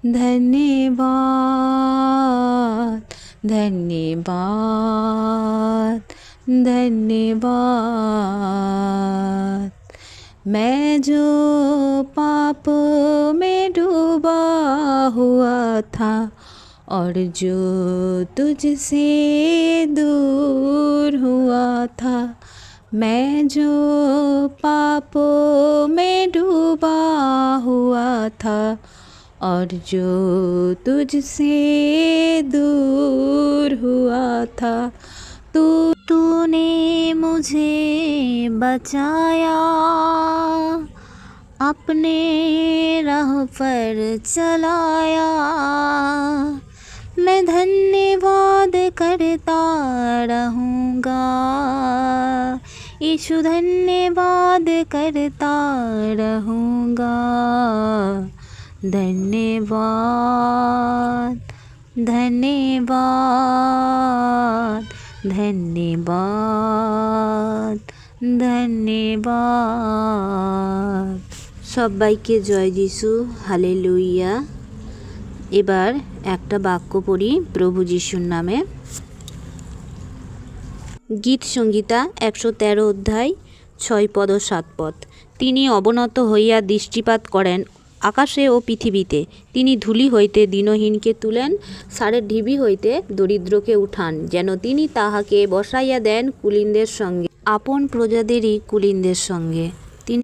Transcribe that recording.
धन्यवाद धन्यवाद धन्यवाद। मैं जो पाप में डूबा हुआ था और जो तुझसे दूर हुआ था, मैं जो पापों में डूबा हुआ था और जो तुझसे दूर हुआ था, तूने मुझे बचाया, अपने राह पर चलाया। मैं धन्यवाद करता रहूँगा, यीशु धन्यवाद करता रहूँगा। धन्यवाद धन्यवाद धन्यवाद ধন্যবাদ। সবাইকে জয় যিশু, হালেলুয়া। এবার একটা বাক্য পড়ি প্রভু যিশুর নামে। গীত সংহিতা 113 অধ্যায় 6 পদ ও 7 পদ। তিনি অবনত হইয়া দৃষ্টিপাত করেন আকাশে ও পৃথিবীতে। তিনি ধূলি হইতে দীনহীনকে তুলেন, ষাঁড়ের ঢিবি হইতে দরিদ্রকে উঠান, যেন তিনি তাহাকে বসাইয়া দেন কুলীনদের সঙ্গে, আপন প্রজাদেরই কুলীনদের সঙ্গে।